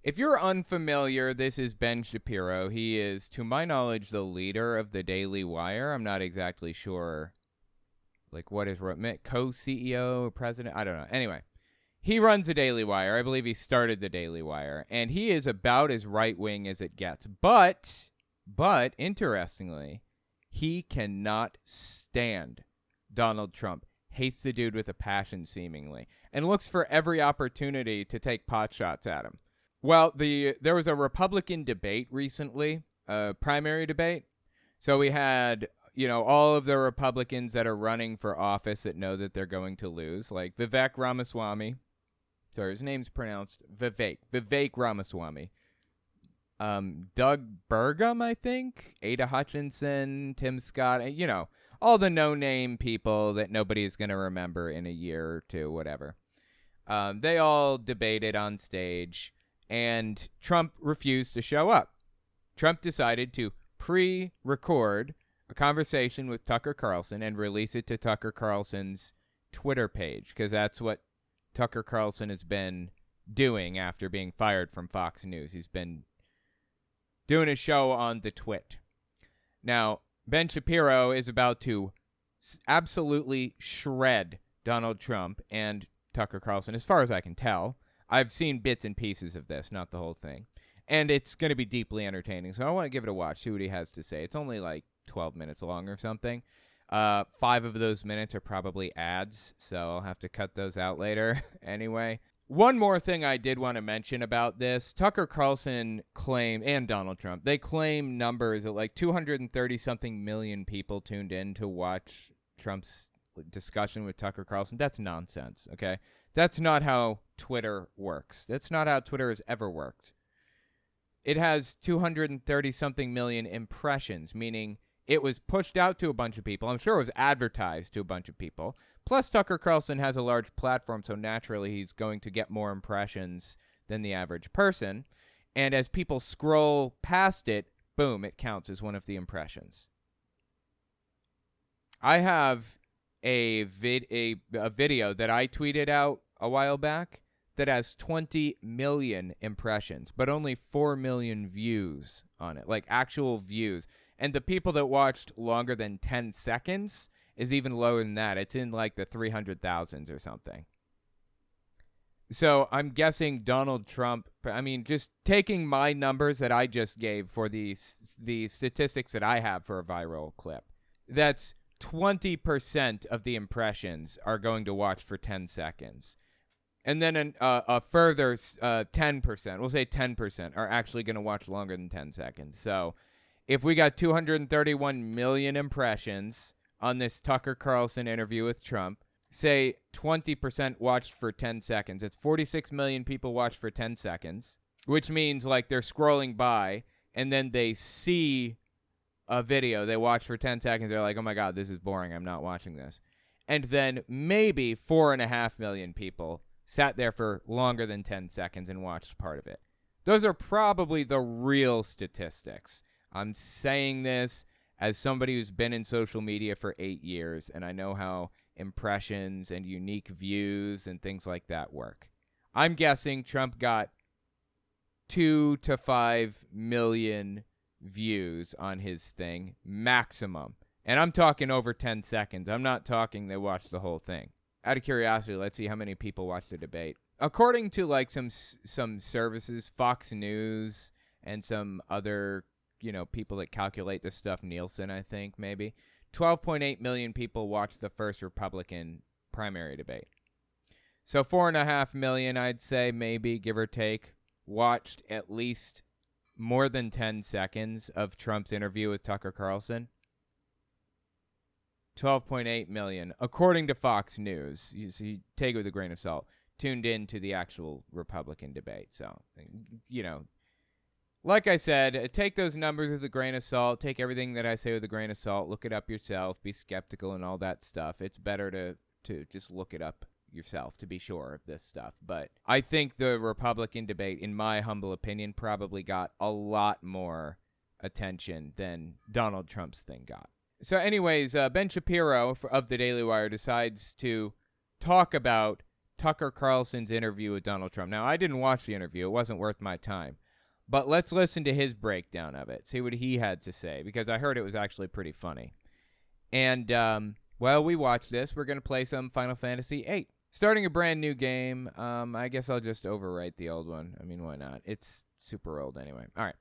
If you're unfamiliar, this is Ben Shapiro. He is, to my knowledge, the leader of the Daily Wire. I'm not exactly sure, like, what is co-CEO or president? I don't know. Anyway, he runs the Daily Wire. I believe he started the Daily Wire, and he is about as right-wing as it gets. But interestingly, he cannot stand Donald Trump. Hates the dude with a passion, seemingly, and looks for every opportunity to take pot shots at him. Well, there was a Republican debate recently, a primary debate. So we had, all of the Republicans that are running for office that know that they're going to lose, like Vivek Ramaswamy. Sorry, his name's pronounced Vivek Ramaswamy. Doug Burgum, I think, Ada Hutchinson, Tim Scott, all the no-name people that nobody is going to remember in a year or two, whatever. They all debated on stage, and Trump refused to show up. Trump decided to pre-record a conversation with Tucker Carlson and release it to Tucker Carlson's Twitter page, because that's what Tucker Carlson has been doing after being fired from Fox News. He's been doing a show on the Twit. Now, Ben Shapiro is about to absolutely shred Donald Trump and Tucker Carlson, as far as I can tell. I've seen bits and pieces of this, not the whole thing. And it's going to be deeply entertaining, so I want to give it a watch, see what he has to say. It's only like 12 minutes long or something. 5 of those minutes are probably ads, so I'll have to cut those out later. Anyway, one more thing I did want to mention about this. Tucker Carlson claimed, and Donald Trump, they claim numbers of like 230-something million people tuned in to watch Trump's discussion with Tucker Carlson. That's nonsense, okay? That's not how Twitter works. That's not how Twitter has ever worked. It has 230-something million impressions, meaning it was pushed out to a bunch of people. I'm sure it was advertised to a bunch of people. Plus, Tucker Carlson has a large platform, so naturally he's going to get more impressions than the average person. And as people scroll past it, boom, it counts as one of the impressions. I have a video that I tweeted out a while back that has 20 million impressions, but only 4 million views on it, like actual views. And the people that watched longer than 10 seconds is even lower than that. It's in like the 300,000s or something. So I'm guessing Donald Trump, just taking my numbers that I just gave for the statistics that I have for a viral clip, that's 20% of the impressions are going to watch for 10 seconds. And then a further 10%, we'll say 10%, are actually going to watch longer than 10 seconds. So if we got 231 million impressions on this Tucker Carlson interview with Trump, say 20% watched for 10 seconds. It's 46 million people watched for 10 seconds, which means like they're scrolling by and then they see a video they watch for 10 seconds. They're like, oh my God, this is boring. I'm not watching this. And then maybe 4.5 million people sat there for longer than 10 seconds and watched part of it. Those are probably the real statistics. I'm saying this as somebody who's been in social media for 8 years, and I know how impressions and unique views and things like that work. I'm guessing Trump got 2 to 5 million views on his thing, maximum. And I'm talking over 10 seconds. I'm not talking they watched the whole thing. Out of curiosity, let's see how many people watched the debate. According to like some services, Fox News and some other, people that calculate this stuff, Nielsen, I think, maybe, 12.8 million people watched the first Republican primary debate. So 4.5 million, I'd say, maybe, give or take, watched at least more than 10 seconds of Trump's interview with Tucker Carlson. 12.8 million, according to Fox News. You take it with a grain of salt. Tuned in to the actual Republican debate. So, like I said, take those numbers with a grain of salt. Take everything that I say with a grain of salt. Look it up yourself. Be skeptical and all that stuff. It's better to just look it up yourself to be sure of this stuff. But I think the Republican debate, in my humble opinion, probably got a lot more attention than Donald Trump's thing got. So anyways, Ben Shapiro of the Daily Wire decides to talk about Tucker Carlson's interview with Donald Trump. Now, I didn't watch the interview. It wasn't worth my time. But let's listen to his breakdown of it, see what he had to say, because I heard it was actually pretty funny. And, while we watch this, we're going to play some Final Fantasy VIII. Starting a brand new game. I guess I'll just overwrite the old one. I mean, why not? It's super old anyway. All right,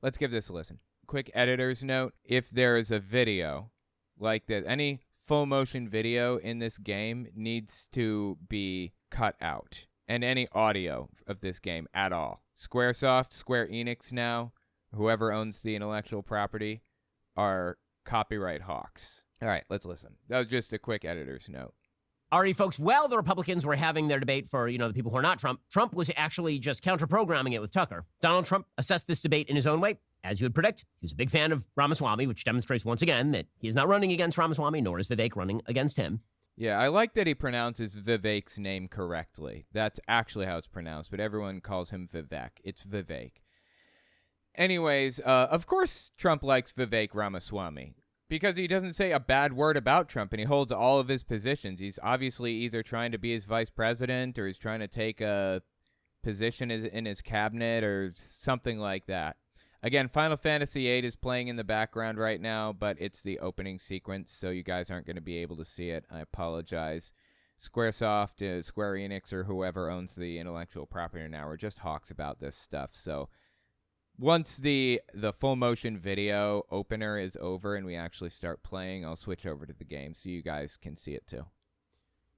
let's give this a listen. Quick editor's note. If there is a video like that, any full motion video in this game needs to be cut out. And any audio of this game at all. Squaresoft, Square Enix now, whoever owns the intellectual property, are copyright hawks. All right, let's listen. That was just a quick editor's note. Alrighty, folks, while the Republicans were having their debate for, the people who are not Trump, Trump was actually just counter-programming it with Tucker. Donald Trump assessed this debate in his own way. As you would predict, he was a big fan of Ramaswamy, which demonstrates once again that he is not running against Ramaswamy, nor is Vivek running against him. Yeah, I like that he pronounces Vivek's name correctly. That's actually how it's pronounced, but everyone calls him Vivek. It's Vivek. Anyways, of course Trump likes Vivek Ramaswamy. Because he doesn't say a bad word about Trump, and he holds all of his positions. He's obviously either trying to be his vice president, or he's trying to take a position in his cabinet, or something like that. Again, Final Fantasy VIII is playing in the background right now, but it's the opening sequence, so you guys aren't going to be able to see it. I apologize. Squaresoft, Square Enix, or whoever owns the intellectual property now are just hawks about this stuff, so... Once the full motion video opener is over and we actually start playing, I'll switch over to the game so you guys can see it too.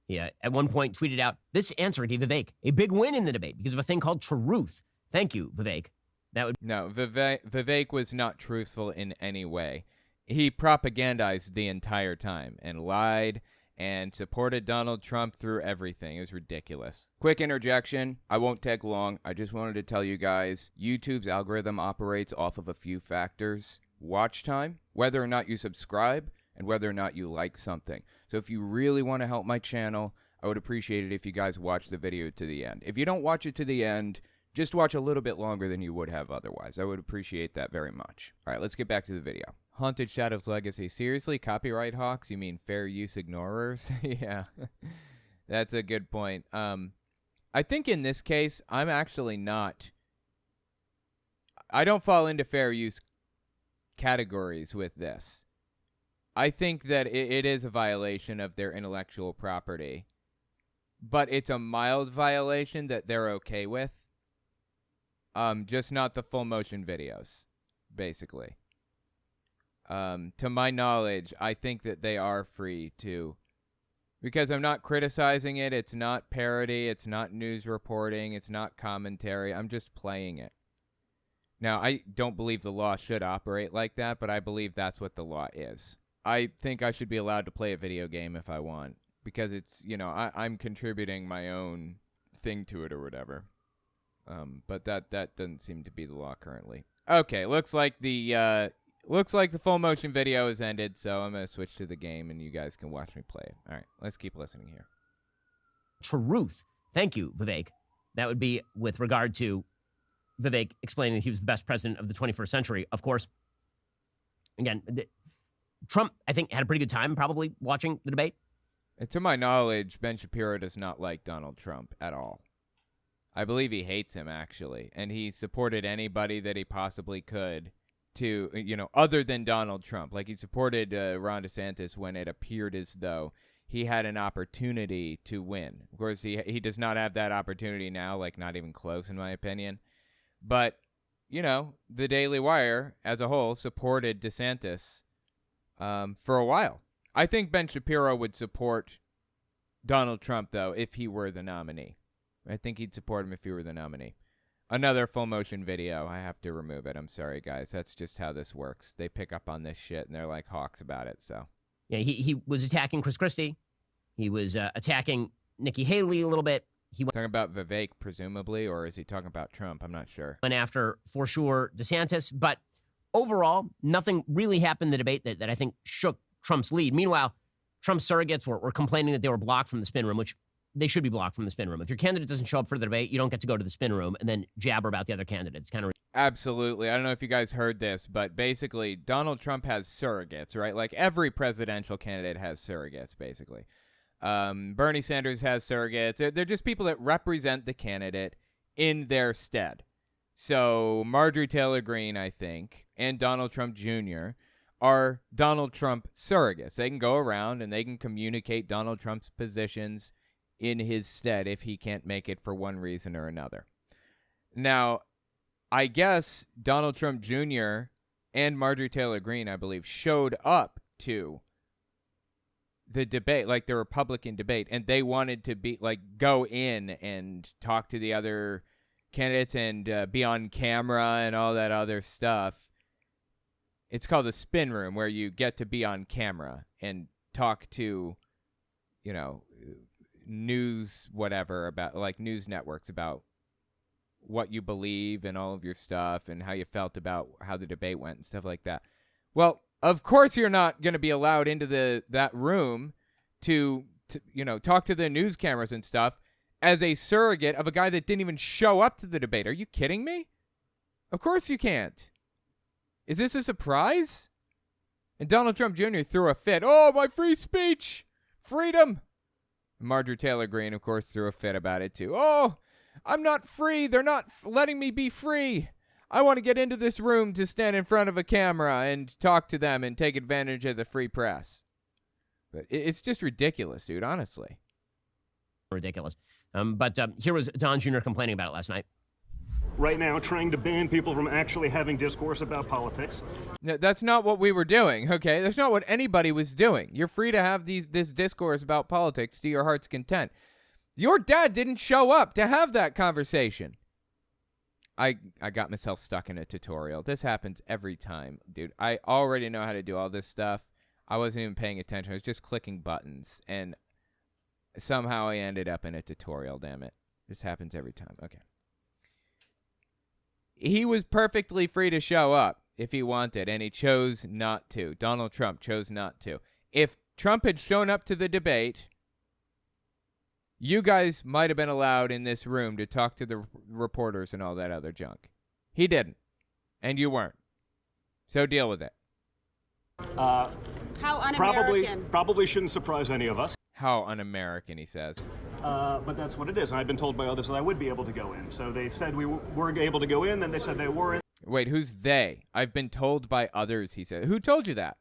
Yeah, at one point tweeted out, this answer gave Vivek a big win in the debate because of a thing called truth. Thank you, Vivek. No, Vivek was not truthful in any way. He propagandized the entire time and lied and supported Donald Trump through everything. It was ridiculous. Quick interjection. I won't take long. I just wanted to tell you guys, YouTube's algorithm operates off of a few factors. Watch time, whether or not you subscribe, and whether or not you like something. So if you really want to help my channel, I would appreciate it if you guys watch the video to the end. If you don't watch it to the end, just watch a little bit longer than you would have otherwise. I would appreciate that very much. All right, let's get back to the video. Haunted Shadows Legacy. Seriously, copyright hawks? You mean fair use ignorers? Yeah, that's a good point. I think in this case, I'm actually not... I don't fall into fair use categories with this. I think that it is a violation of their intellectual property, but it's a mild violation that they're okay with. Just not the full motion videos, basically. To my knowledge, I think that they are free to, because I'm not criticizing it. It's not parody. It's not news reporting. It's not commentary. I'm just playing it. Now, I don't believe the law should operate like that, but I believe that's what the law is. I think I should be allowed to play a video game if I want, because it's, I'm contributing my own thing to it or whatever. But that doesn't seem to be the law currently. Okay, looks like the full motion video has ended, so I'm going to switch to the game, and you guys can watch me play it. All right, let's keep listening here. Truth. Thank you, Vivek. That would be with regard to Vivek explaining that he was the best president of the 21st century. Of course, again, Trump, I think, had a pretty good time probably watching the debate. And to my knowledge, Ben Shapiro does not like Donald Trump at all. I believe he hates him, actually, and he supported anybody that he possibly could to, other than Donald Trump. Like, he supported Ron DeSantis when it appeared as though he had an opportunity to win. Of course, he does not have that opportunity now, like, not even close, in my opinion. But, the Daily Wire, as a whole, supported DeSantis for a while. I think Ben Shapiro would support Donald Trump, though, if he were the nominee. I think he'd support him if he were the nominee. Another full motion video. I have to remove it. I'm sorry, guys. That's just how this works. They pick up on this shit, and they're like hawks about it, so. Yeah, he was attacking Chris Christie. He was attacking Nikki Haley a little bit. He went talking about Vivek, presumably, or is he talking about Trump? I'm not sure. Went after, for sure, DeSantis. But overall, nothing really happened in the debate that I think shook Trump's lead. Meanwhile, Trump's surrogates were complaining that they were blocked from the spin room, which they should be blocked from the spin room. If your candidate doesn't show up for the debate, you don't get to go to the spin room and then jabber about the other candidates. Kind of absolutely. I don't know if you guys heard this, but basically Donald Trump has surrogates, right? Like every presidential candidate has surrogates, basically. Bernie Sanders has surrogates. They're just people that represent the candidate in their stead. So Marjorie Taylor Greene, I think, and Donald Trump Jr. are Donald Trump surrogates. They can go around and they can communicate Donald Trump's positions in his stead if he can't make it for one reason or another. Now, I guess Donald Trump Jr. and Marjorie Taylor Greene, I believe, showed up to the debate, like the Republican debate, and they wanted to be like go in and talk to the other candidates and be on camera and all that other stuff. It's called the spin room, where you get to be on camera and talk to, you know, news, whatever, about like news networks about what you believe and all of your stuff and how you felt about how the debate went and stuff like that. Well, of course you're not going to be allowed into that room to you know, talk to the news cameras and stuff as a surrogate of a guy that didn't even show up to the debate. Are you kidding me? Of course you can't. Is this a surprise? And Donald Trump Jr. threw a fit. Oh, my free speech. Freedom. Marjorie Taylor Greene, of course, threw a fit about it too. Oh, I'm not free. They're not letting me be free. I want to get into this room to stand in front of a camera and talk to them and take advantage of the free press. But it's just ridiculous, dude, honestly. Ridiculous. But here was Don Jr. complaining about it last night. Right now, trying to ban people from actually having discourse about politics. No, that's not what we were doing, okay? That's not what anybody was doing. You're free to have this discourse about politics to your heart's content. Your dad didn't show up to have that conversation. I got myself stuck in a tutorial. This happens every time, dude. I already know how to do all this stuff. I wasn't even paying attention. I was just clicking buttons, and somehow I ended up in a tutorial, damn it. This happens every time. Okay. He was perfectly free to show up if he wanted, and he chose not to. Donald Trump chose not to. If Trump had shown up to the debate, you guys might have been allowed in this room to talk to the reporters and all that other junk. He didn't, and you weren't. So deal with it. How un-American. Probably shouldn't surprise any of us. How un-American, he says. But that's what it is. I've been told by others that I would be able to go in. So they said we were able to go in, then they said they weren't. Wait, who's they? I've been told by others, he said. Who told you that?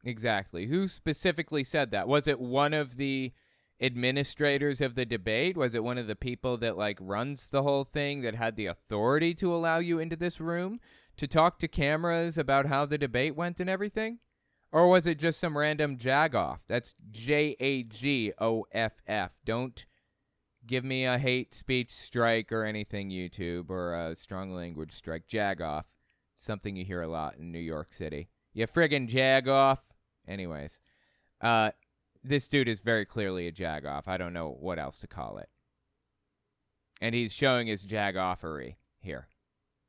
Exactly. Who specifically said that? Was it one of the administrators of the debate? Was it one of the people that like runs the whole thing that had the authority to allow you into this room to talk to cameras about how the debate went and everything? Or was it just some random jagoff? That's Jagoff. Don't give me a hate speech strike or anything, YouTube, or a strong language strike. Jagoff. Something you hear a lot in New York City. You friggin' jagoff. Anyways, this dude is very clearly a jagoff. I don't know what else to call it. And he's showing his jagoffery here.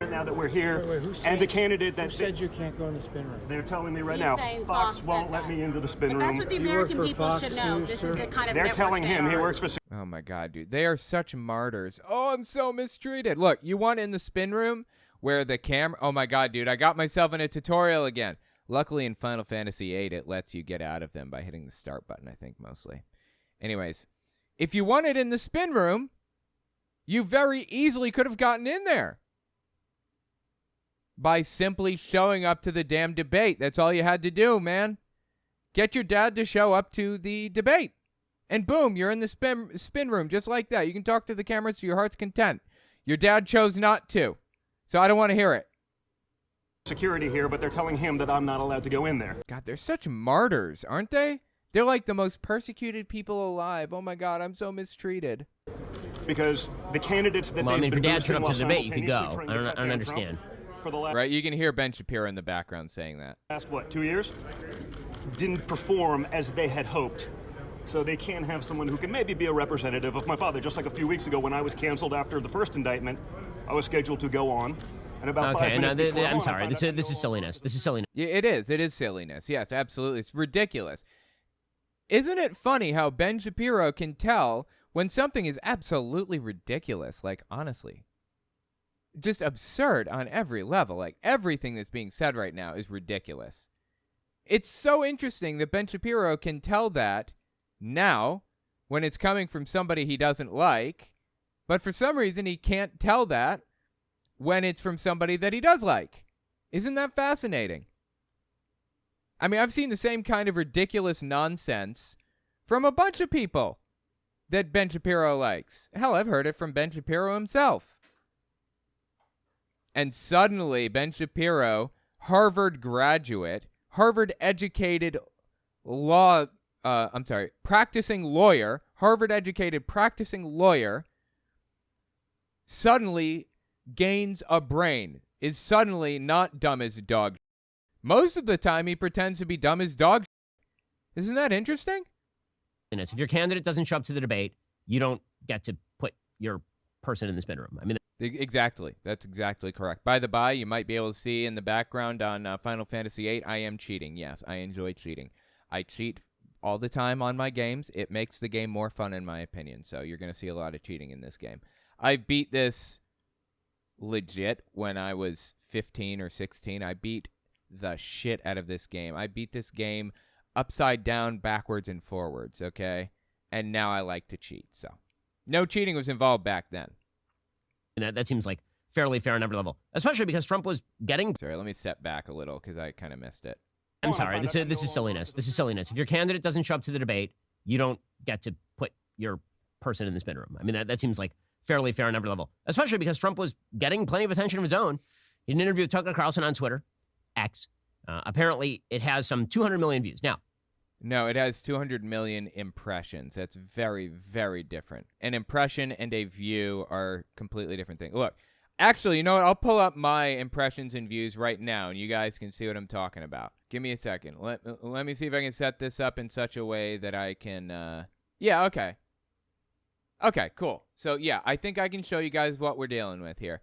Now that we're here, and the candidate that said you can't go in the spin room. They're telling me right He's now, saying Fox Fox won't said let that. me into the spin But room. that's what the You work American for people Fox should know. News, This sir? is the kind of They're network telling they him he are. works for. Oh my God, dude. They are such martyrs. Oh, I'm so mistreated. Look, you want in the spin room where the camera... Oh my God, dude. I got myself in a tutorial again. Luckily in Final Fantasy VIII, it lets you get out of them by hitting the start button, I think, mostly. Anyways, if you wanted in the spin room, you very easily could have gotten in there by simply showing up to the damn debate. That's all you had to do, man. Get your dad to show up to the debate. And boom, you're in the spin room just like that. You can talk to the cameras to your heart's content. Your dad chose not to, so I don't want to hear it. Security here, but they're telling him that I'm not allowed to go in there. God, they're such martyrs, aren't they? They're like the most persecuted people alive. Oh my God, I'm so mistreated. Because the candidates that Well, I they've mean, if your been dad showed boosting up to the while debate, you could go. simultaneously I trying to cut don't down understand. Trump For the last, Right, you can hear Ben Shapiro in the background saying that. what, 2 years? Didn't perform as they had hoped. So they can't have someone who can maybe be a representative of my father. Just like a few weeks ago when I was canceled after the first indictment, I was scheduled to go on. And about 5 Okay, no, minutes before I'm I sorry. found This out is silliness. This is silliness. Yeah, it is. It is silliness. Yes, absolutely. It's ridiculous. Isn't it funny how Ben Shapiro can tell when something is absolutely ridiculous? Like, honestly. Just absurd on every level. Like, everything that's being said right now is ridiculous. It's so interesting that Ben Shapiro can tell that now when it's coming from somebody he doesn't like, but for some reason he can't tell that when it's from somebody that he does like. Isn't that fascinating? I mean, I've seen the same kind of ridiculous nonsense from a bunch of people that Ben Shapiro likes. Hell, I've heard it from Ben Shapiro himself. And suddenly, Ben Shapiro, Harvard graduate, Harvard-educated practicing lawyer, Harvard-educated practicing lawyer, suddenly gains a brain, is suddenly not dumb as dog. Most of the time, he pretends to be dumb as dog. Isn't that interesting? If your candidate doesn't show up to the debate, you don't get to put your person in the spin room. I mean, exactly. That's exactly correct. By the by, you might be able to see in the background on Final Fantasy VIII, I am cheating. Yes, I enjoy cheating. I cheat all the time on my games. It makes the game more fun, in my opinion. So you're going to see a lot of cheating in this game. I beat this legit when I was 15 or 16. I beat the shit out of this game. I beat this game upside down, backwards, and forwards, okay? And now I like to cheat, so. No cheating was involved back then. That seems like fairly fair on every level, especially because Trump was getting... Sorry, let me step back a little because I kind of missed it. I'm sorry, this is silliness. This is silliness. If your candidate doesn't show up to the debate, you don't get to put your person in the spin room. I mean, that seems like fairly fair on every level, especially because Trump was getting plenty of attention of his own. He did an interview with Tucker Carlson on Twitter, X. Apparently, it has some 200 million views. Now, no, it has 200 million impressions. That's very, very different. An impression and a view are completely different things. Look, actually, you know what? I'll pull up my impressions and views right now, and you guys can see what I'm talking about. Give me a second. Let me see if I can set this up in such a way that I can... Yeah, okay. Okay, cool. So, yeah, I think I can show you guys what we're dealing with here.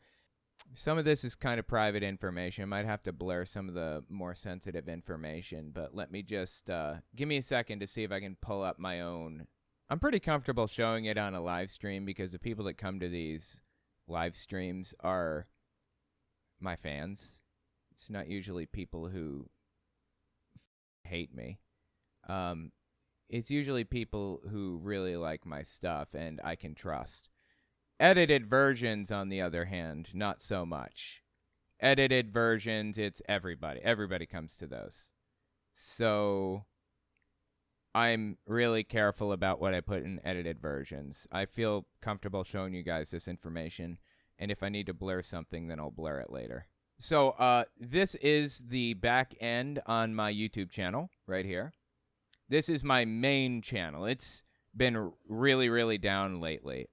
Some of this is kind of private information. I might have to blur some of the more sensitive information, but let me just give me a second to see if I can pull up my own. I'm pretty comfortable showing it on a live stream because the people that come to these live streams are my fans. It's not usually people who hate me. It's usually people who really like my stuff and I can trust. Edited versions, on the other hand, not so much. Edited versions, it's everybody. Everybody comes to those. So I'm really careful about what I put in edited versions. I feel comfortable showing you guys this information, and if I need to blur something, then I'll blur it later. So this is the back end on my YouTube channel right here. This is my main channel. It's been really, really down lately.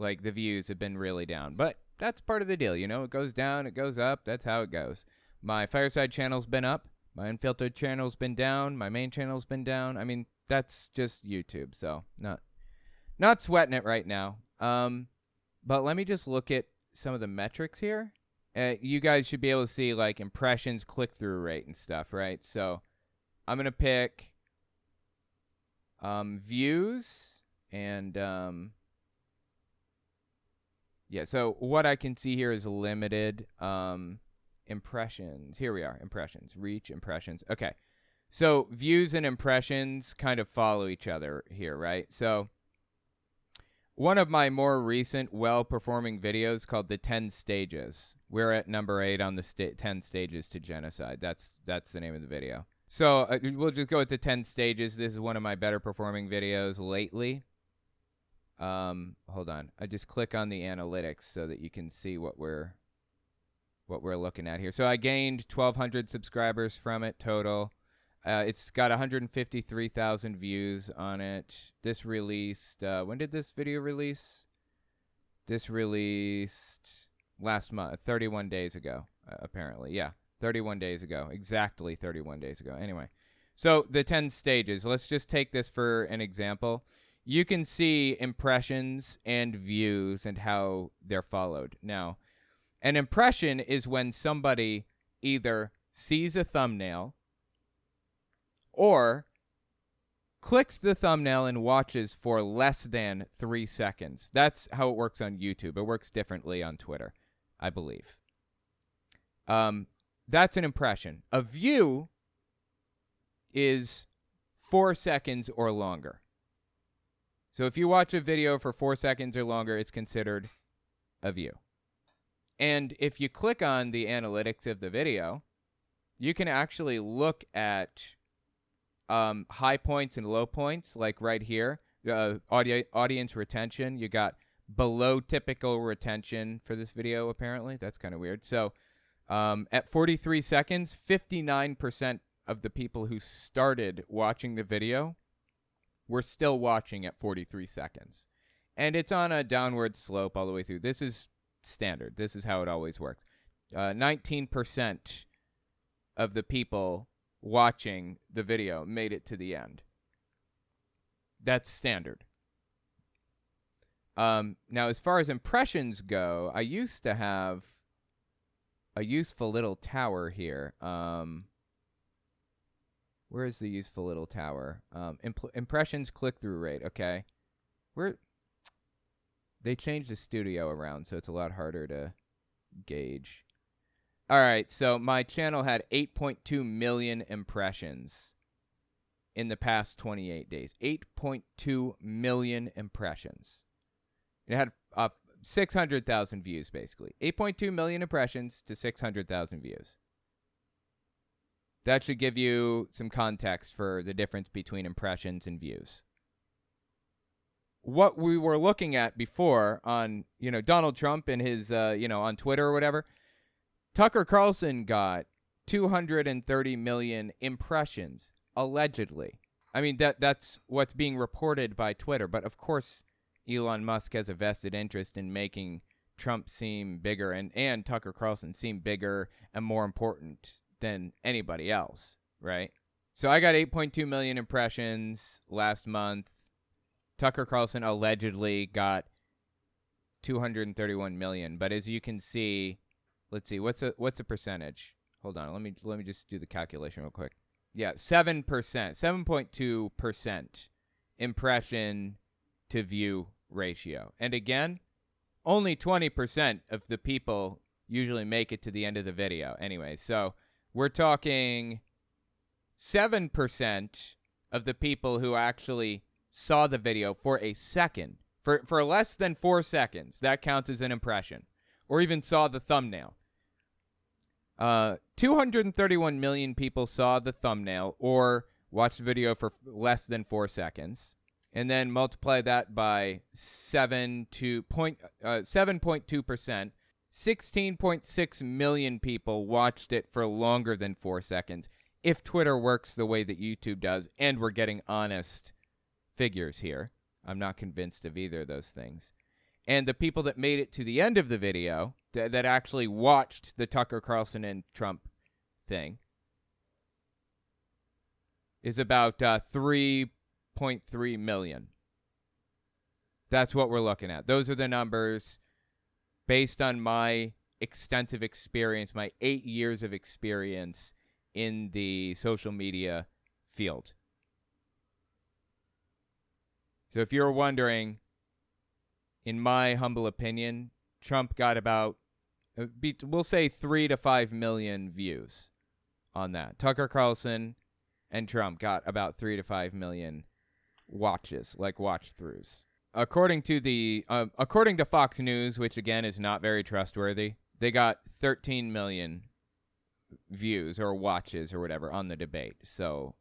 Like, the views have been really down. But that's part of the deal, you know? It goes down, it goes up. That's how it goes. My Fireside channel's been up. My Unfiltered channel's been down. My main channel's been down. I mean, that's just YouTube, so not sweating it right now. But let me just look at some of the metrics here. You guys should be able to see, like, impressions, click-through rate and stuff, right? So I'm going to pick views and... Yeah, so what I can see here is limited impressions. Here we are, impressions, reach, impressions. Okay, so views and impressions kind of follow each other here, right? So one of my more recent well-performing videos called The 10 Stages. We're at number 8 on the 10 Stages to Genocide. That's the name of the video. So we'll just go with the 10 Stages. This is one of my better performing videos lately. Hold on. I just click on the analytics so that you can see what we're looking at here. So I gained 1,200 subscribers from it total. It's got 153,000 views on it. This released, when did this video release? This released last month, 31 days ago, apparently. Yeah, 31 days ago. Exactly 31 days ago. Anyway, so the 10 stages. Let's just take this for an example. You can see impressions and views and how they're followed. Now, an impression is when somebody either sees a thumbnail or clicks the thumbnail and watches for less than 3 seconds. That's how it works on YouTube. It works differently on Twitter, I believe. That's an impression. A view is 4 seconds or longer. So if you watch a video for 4 seconds or longer, it's considered a view. And if you click on the analytics of the video, you can actually look at high points and low points, like right here. Audience retention. You got below typical retention for this video, apparently. That's kind of weird. So at 43 seconds, 59% of the people who started watching the video were still watching at 43 seconds. And it's on a downward slope all the way through. This is standard. This is how it always works. 19% of the people watching the video made it to the end. That's standard. Now, as far as impressions go, I used to have a useful little tower here. Where is the useful little tower? Impressions click-through rate. Okay. They changed the studio around, so it's a lot harder to gauge. All right, so my channel had 8.2 million impressions in the past 28 days. 8.2 million impressions. It had 600,000 views, basically. 8.2 million impressions to 600,000 views. That should give you some context for the difference between impressions and views. What we were looking at before on, Donald Trump and his, on Twitter or whatever, Tucker Carlson got 230 million impressions, allegedly. I mean, that's what's being reported by Twitter. But, of course, Elon Musk has a vested interest in making Trump seem bigger and Tucker Carlson seem bigger and more important than anybody else, right? So I got 8.2 million impressions last month. Tucker Carlson allegedly got 231 million. But as you can see, let's see, what's the percentage? Hold on, let me just do the calculation real quick. Yeah, 7%, 7.2% impression to view ratio. And again, only 20% of the people usually make it to the end of the video. Anyway, so we're talking 7% of the people who actually saw the video for a second, for less than 4 seconds. That counts as an impression, or even saw the thumbnail. 231 million people saw the thumbnail or watched the video for less than 4 seconds, and then multiply that by 7.2%. 16.6 million people watched it for longer than 4 seconds. If Twitter works the way that YouTube does, and we're getting honest figures here. I'm not convinced of either of those things. And the people that made it to the end of the video, that actually watched the Tucker Carlson and Trump thing, is about 3.3 million. That's what we're looking at. Those are the numbers based on my extensive experience, my 8 years of experience in the social media field. So if you're wondering, in my humble opinion, Trump got about, we'll say 3 to 5 million views on that. Tucker Carlson and Trump got about 3 to 5 million watches, like watch-throughs. According to Fox News, which again is not very trustworthy, they got 13 million views or watches or whatever on the debate. So,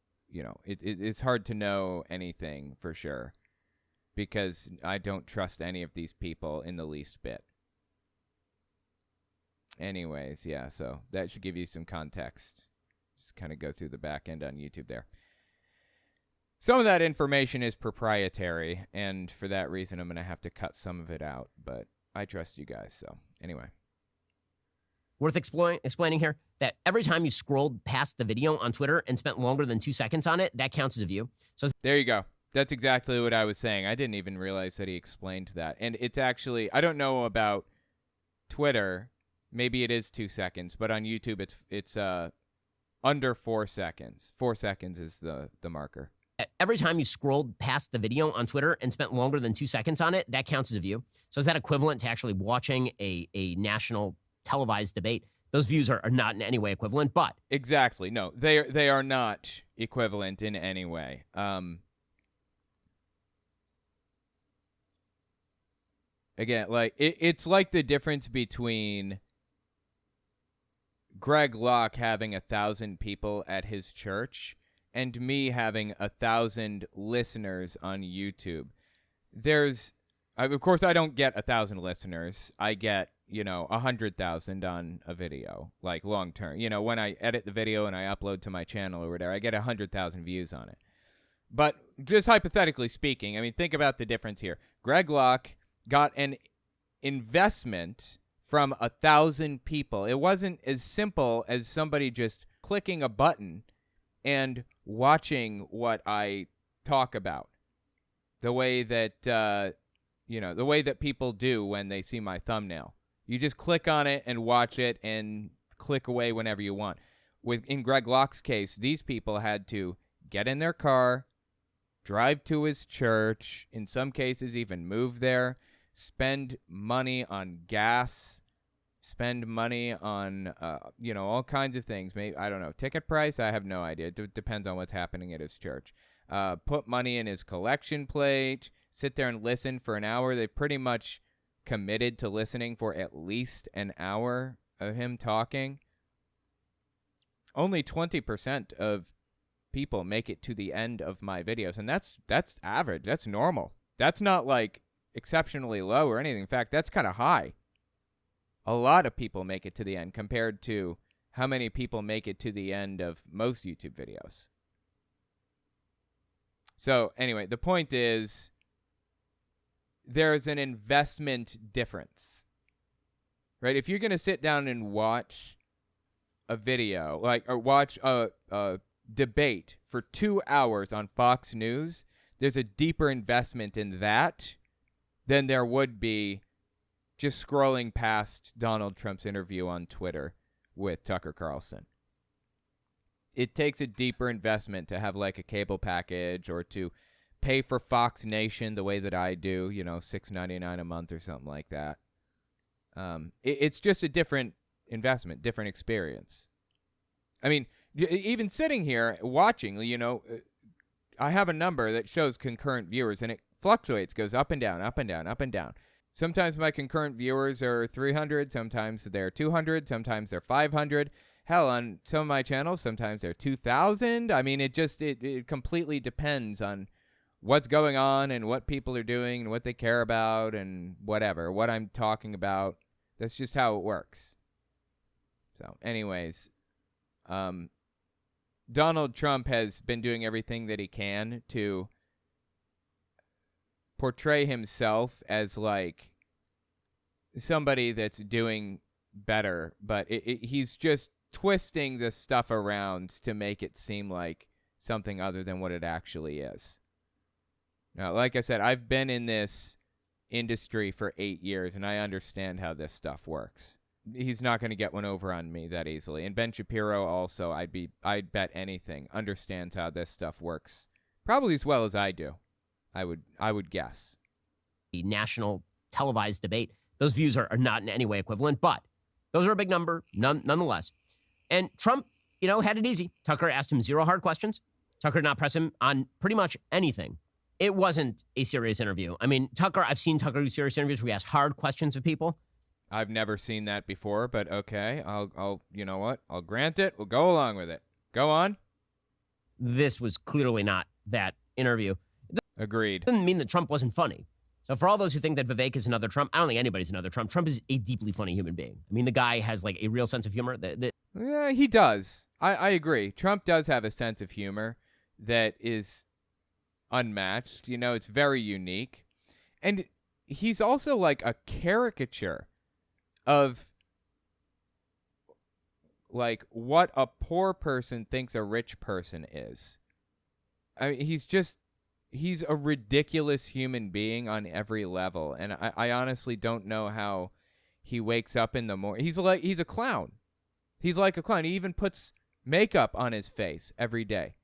it's hard to know anything for sure, because I don't trust any of these people in the least bit. Anyways, yeah, so that should give you some context. Just kind of go through the back end on YouTube there. Some of that information is proprietary, and for that reason, I'm going to have to cut some of it out, but I trust you guys, so anyway. Worth explaining here that every time you scrolled past the video on Twitter and spent longer than 2 seconds on it, that counts as a view. So there you go. That's exactly what I was saying. I didn't even realize that he explained that. And it's actually, I don't know about Twitter. Maybe it is 2 seconds, but on YouTube, it's under 4 seconds. 4 seconds is the marker. Every time you scrolled past the video on Twitter and spent longer than 2 seconds on it, that counts as a view. So is that equivalent to actually watching a national televised debate? Those views are not in any way equivalent, but exactly. No, they are not equivalent in any way. Again, like it's like the difference between Greg Locke having 1,000 people at his church and me having 1,000 listeners on YouTube. Of course, I don't get 1,000 listeners. I get, 100,000 on a video, like long term. When I edit the video and I upload to my channel or whatever, I get 100,000 views on it. But just hypothetically speaking, I mean, think about the difference here. Greg Locke got an investment from 1,000 people. It wasn't as simple as somebody just clicking a button and watching what I talk about. The way that, the way that people do when they see my thumbnail. You just click on it and watch it and click away whenever you want. In Greg Locke's case, these people had to get in their car, drive to his church, in some cases even move there, spend money on gas, spend money on, all kinds of things. Maybe, I don't know, ticket price? I have no idea. It depends on what's happening at his church. Put money in his collection plate, sit there and listen for an hour. They pretty much committed to listening for at least an hour of him talking. Only 20% of people make it to the end of my videos, and that's average. That's normal. That's not like exceptionally low or anything. In fact, that's kind of high. A lot of people make it to the end compared to how many people make it to the end of most YouTube videos. So anyway, the point is there's an investment difference, right? If you're going to sit down and watch a video, or watch a debate for 2 hours on Fox News, there's a deeper investment in that than there would be just scrolling past Donald Trump's interview on Twitter with Tucker Carlson. It takes a deeper investment to have like a cable package or to pay for Fox Nation the way that I do, $6.99 a month or something like that. It's just a different investment, different experience. I mean, even sitting here watching, I have a number that shows concurrent viewers, and it fluctuates, goes up and down, up and down, up and down. Sometimes my concurrent viewers are 300, sometimes they're 200, sometimes they're 500. Hell, on some of my channels, sometimes they're 2,000. I mean, it completely depends on what's going on and what people are doing and what they care about and whatever, what I'm talking about. That's just how it works. So, anyways, Donald Trump has been doing everything that he can to portray himself as like somebody that's doing better, but he's just twisting this stuff around to make it seem like something other than what it actually is. Now, like I said, I've been in this industry for 8 years, and I understand how this stuff works. He's not going to get one over on me that easily. And Ben Shapiro also, I'd bet anything, understands how this stuff works probably as well as I do. I would guess. The national televised debate, those views are not in any way equivalent, but those are a big number nonetheless. And Trump, had it easy. Tucker asked him 0 hard questions. Tucker did not press him on pretty much anything. It wasn't a serious interview. I mean, I've seen Tucker do serious interviews where he asks hard questions of people. I've never seen that before, but okay. I'll you know what? I'll grant it. We'll go along with it. Go on. This was clearly not that interview. Agreed. It doesn't mean that Trump wasn't funny. So for all those who think that Vivek is another Trump, I don't think anybody's another Trump. Trump is a deeply funny human being. I mean, the guy has like a real sense of humor. Yeah, he does. I agree. Trump does have a sense of humor that is unmatched. It's very unique. And he's also like a caricature of like what a poor person thinks a rich person is. I mean, he's a ridiculous human being on every level. And I honestly don't know how he wakes up in the morning. He's a clown. He's like a clown. He even puts makeup on his face every day.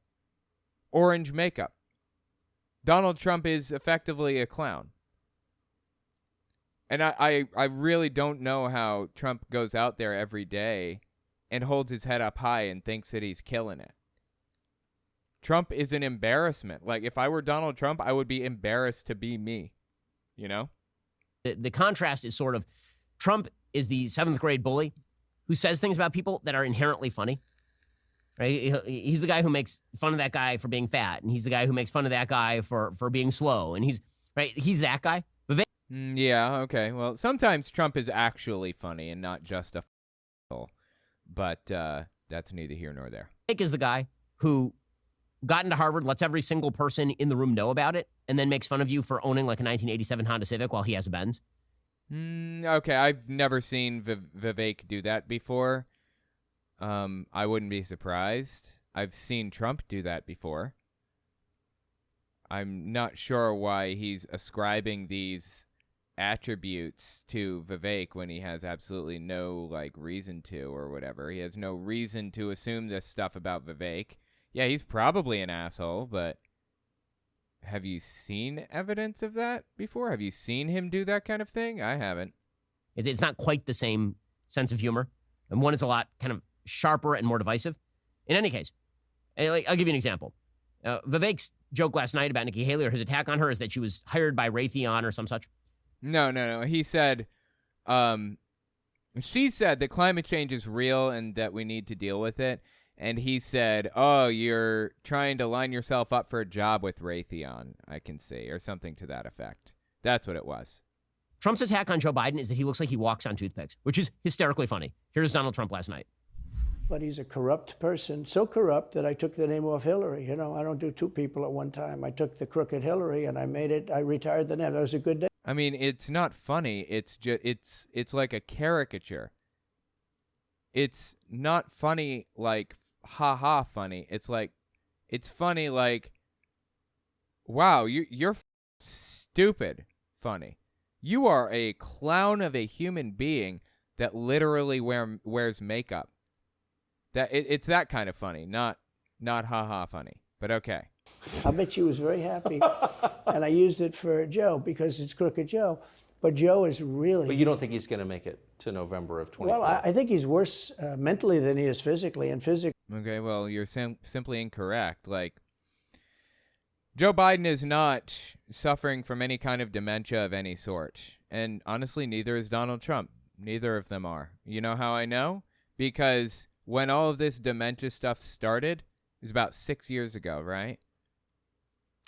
Orange makeup. Donald Trump is effectively a clown. And I really don't know how Trump goes out there every day and holds his head up high and thinks that he's killing it. Trump is an embarrassment. Like, if I were Donald Trump, I would be embarrassed to be me, you know? The contrast is sort of Trump is the 7th grade bully who says things about people that are inherently funny. Right? He's the guy who makes fun of that guy for being fat, and he's the guy who makes fun of that guy for being slow, and he's that guy. Yeah, okay. Well, sometimes Trump is actually funny and not just a fool, but that's neither here nor there. Vivek is the guy who got into Harvard, lets every single person in the room know about it, and then makes fun of you for owning like a 1987 Honda Civic while he has a Benz. Okay, I've never seen Vivek do that before. I wouldn't be surprised. I've seen Trump do that before. I'm not sure why he's ascribing these attributes to Vivek when he has absolutely no reason to, or whatever. He has no reason to assume this stuff about Vivek. Yeah, he's probably an asshole, but have you seen evidence of that before? Have you seen him do that kind of thing? I haven't. It's not quite the same sense of humor, and one is a lot kind of sharper and more divisive. In any case, I'll give you an example. Vivek's joke last night about Nikki Haley or his attack on her is that she was hired by Raytheon or some such. No. He said, she said that climate change is real and that we need to deal with it. And he said, oh, you're trying to line yourself up for a job with Raytheon, I can see, or something to that effect. That's what it was. Trump's attack on Joe Biden is that he looks like he walks on toothpicks, which is hysterically funny. Here's Donald Trump last night. But he's a corrupt person, so corrupt that I took the name off Hillary. You know, I don't do two people at one time. I took the crooked Hillary and I retired the name. That was a good day. I mean, it's not funny. It's just it's like a caricature. It's not funny like ha funny. It's funny like, wow, you're stupid funny. You are a clown of a human being that literally wears makeup. That it's that kind of funny, not ha funny. But okay. I bet she was very happy. And I used it for Joe because it's Crooked Joe. But Joe is really... But you don't think he's going to make it to November of 2024? Well, I think he's worse mentally than he is physically. And physically... Okay, well, you're simply incorrect. Joe Biden is not suffering from any kind of dementia of any sort. And honestly, neither is Donald Trump. Neither of them are. You know how I know? Because when all of this dementia stuff started, it was about 6 years ago, right?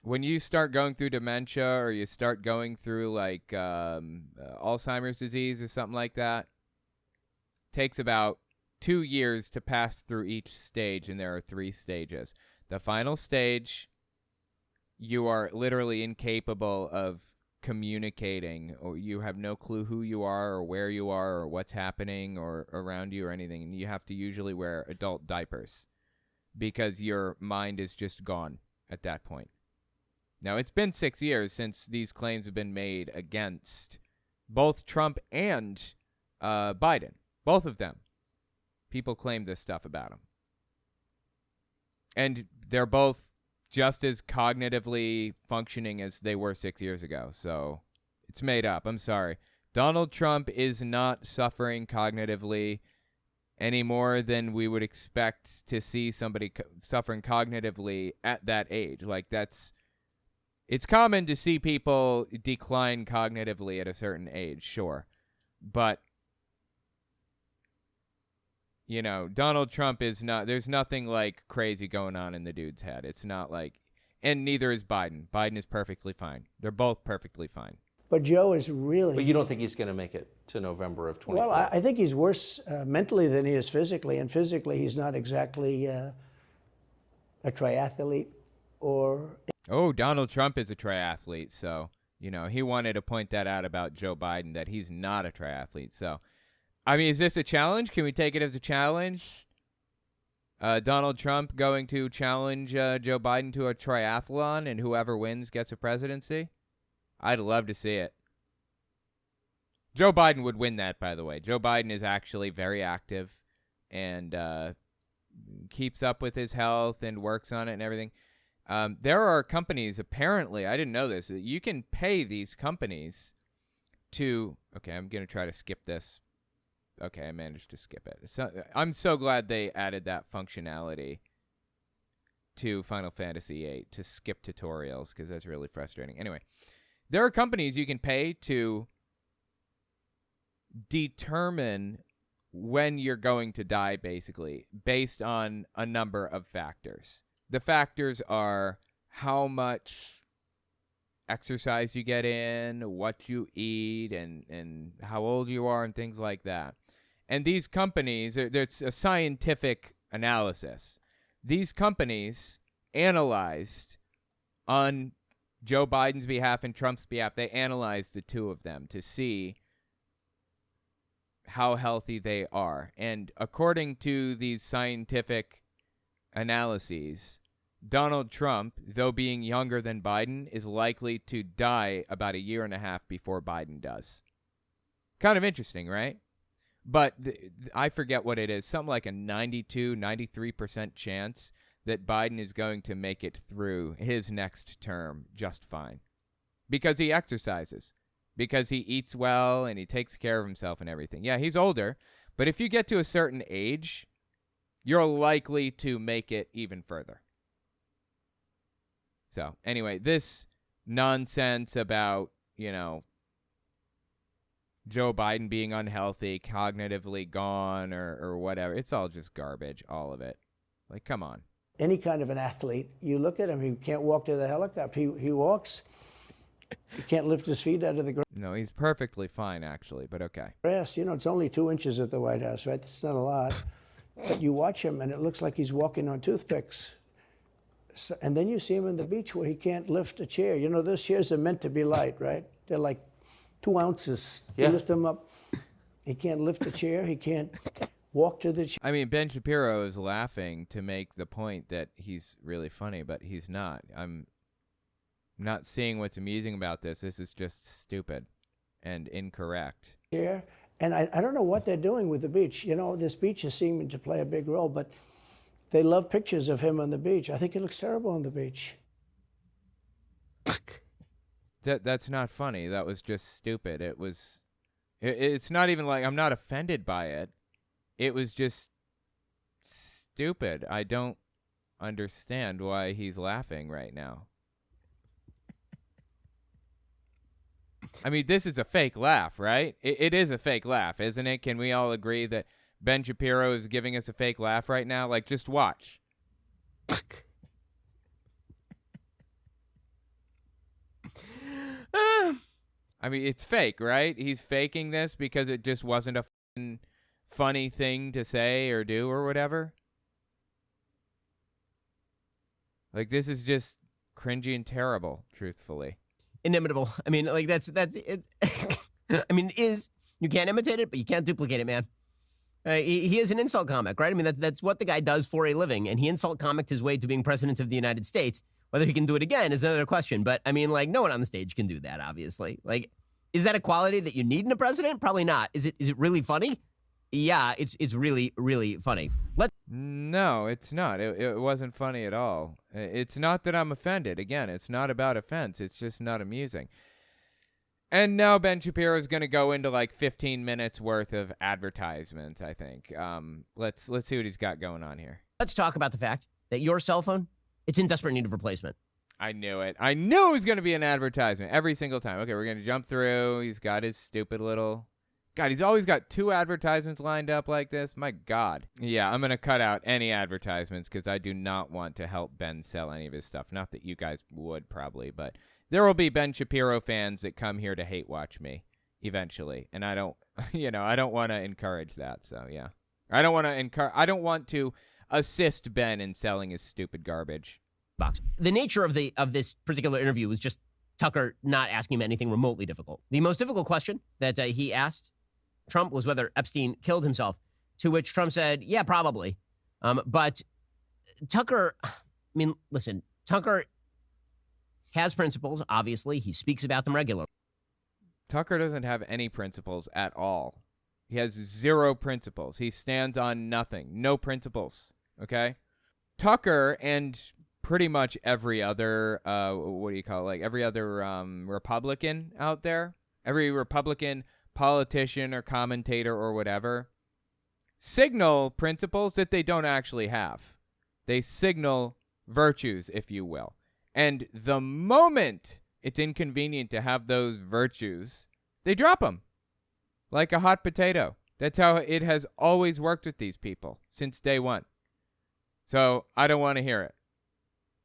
When you start going through dementia or you start going through Alzheimer's disease or something like that, it takes about 2 years to pass through each stage, and there are 3 stages. The final stage, you are literally incapable of communicating, or you have no clue who you are or where you are or what's happening or around you or anything, and you have to usually wear adult diapers because your mind is just gone at that point. Now, it's been 6 years since these claims have been made against both Trump and Biden. Both of them. People claim this stuff about him. And they're both just as cognitively functioning as they were 6 years ago. So it's made up. I'm sorry. Donald Trump is not suffering cognitively any more than we would expect to see somebody suffering cognitively at that age. It's common to see people decline cognitively at a certain age, sure. But, you know, Donald Trump is not, there's nothing crazy going on in the dude's head. It's not and neither is Biden. Biden is perfectly fine. They're both perfectly fine. But Joe is really... But you don't think he's going to make it to November of 2024? Well, I think he's worse mentally than he is physically. And physically, he's not exactly a triathlete or... Oh, Donald Trump is a triathlete, so, you know, he wanted to point that out about Joe Biden, that he's not a triathlete. So, I mean, is this a challenge? Can we take it as a challenge? Donald Trump going to challenge Joe Biden to a triathlon, and whoever wins gets a presidency? I'd love to see it. Joe Biden would win that, by the way. Joe Biden is actually very active and keeps up with his health and works on it and everything. There are companies, apparently, I didn't know this, you can pay these companies to, okay, I'm going to try to skip this. Okay, I managed to skip it. So, I'm so glad they added that functionality to Final Fantasy VIII to skip tutorials, because that's really frustrating. Anyway, there are companies you can pay to determine when you're going to die, basically, based on a number of factors. The factors are how much exercise you get in, what you eat, and how old you are, and things like that. And these companies, there's a scientific analysis. These companies analyzed on Joe Biden's behalf and Trump's behalf, they analyzed the two of them to see how healthy they are. And according to these scientific analyses, Donald Trump, though being younger than Biden, is likely to die about a year and a half before Biden does. Kind of interesting, right? But I forget what it is. Something like a 92, 93% chance that Biden is going to make it through his next term just fine. Because he exercises. Because he eats well and he takes care of himself and everything. Yeah, he's older. But if you get to a certain age, you're likely to make it even further. So, anyway, this nonsense about, Joe Biden being unhealthy, cognitively gone, or whatever, it's all just garbage, all of it. Like, come on. Any kind of an athlete, you look at him, he can't walk to the helicopter. He walks. He can't lift his feet out of the ground. No, he's perfectly fine, actually, but okay. Grass, it's only 2 inches at the White House, right? That's not a lot. But you watch him, and it looks like he's walking on toothpicks. So, and then you see him on the beach where he can't lift a chair. Those chairs are meant to be light, right? They're like 2 ounces. Yeah. You lift him up. He can't lift a chair. He can't walk to the chair. I mean, Ben Shapiro is laughing to make the point that he's really funny, but he's not. I'm not seeing what's amusing about this. This is just stupid and incorrect. Chair. And I don't know what they're doing with the beach. This beach is seeming to play a big role, but they love pictures of him on the beach. I think he looks terrible on the beach. That's not funny. That was just stupid. It's not even like I'm not offended by it. It was just stupid. I don't understand why he's laughing right now. I mean, this is a fake laugh, right? It is a fake laugh, isn't it? Can we all agree that Ben Shapiro is giving us a fake laugh right now? Like, just watch. I mean, it's fake, right? He's faking this because it just wasn't a funny thing to say or do or whatever. Like, this is just cringy and terrible, truthfully. Inimitable. I mean, like, that's it. I mean, you can't imitate it, but you can't duplicate it, man. He is an insult comic, right? I mean, that's what the guy does for a living, and he insult comicked his way to being president of the United States. Whether he can do it again is another question. But I mean, like, no one on the stage can do that, obviously. Like, is that a quality that you need in a president? Probably not. Is it really funny? Yeah, it's really, really funny. No, it's not. It wasn't funny at all. It's not that I'm offended. Again, it's not about offense. It's just not amusing. And now Ben Shapiro is going to go into like 15 minutes worth of advertisements, I think. Let's see what he's got going on here. Let's talk about the fact that your cell phone, it's in desperate need of replacement. I knew it. I knew it was going to be an advertisement every single time. Okay, we're going to jump through. He's got his stupid little... God, he's always got 2 advertisements lined up like this. My God. Yeah, I'm going to cut out any advertisements because I do not want to help Ben sell any of his stuff. Not that you guys would probably, but there will be Ben Shapiro fans that come here to hate watch me eventually. And I don't, I don't want to encourage that. So, yeah. I don't want to assist Ben in selling his stupid garbage. Box. The nature of this particular interview was just Tucker not asking him anything remotely difficult. The most difficult question that he asked Trump was whether Epstein killed himself, to which Trump said, yeah, probably. But Tucker, I mean, listen, Tucker has principles, obviously. He speaks about them regularly. Tucker doesn't have any principles at all. He has 0 principles. He stands on nothing. No principles, okay? Tucker and pretty much every other, every other Republican out there, every Republican politician or commentator or whatever signal principles that they don't actually have. They signal virtues, if you will. And the moment it's inconvenient to have those virtues, they drop them like a hot potato. That's how it has always worked with these people since day one. So I don't want to hear it.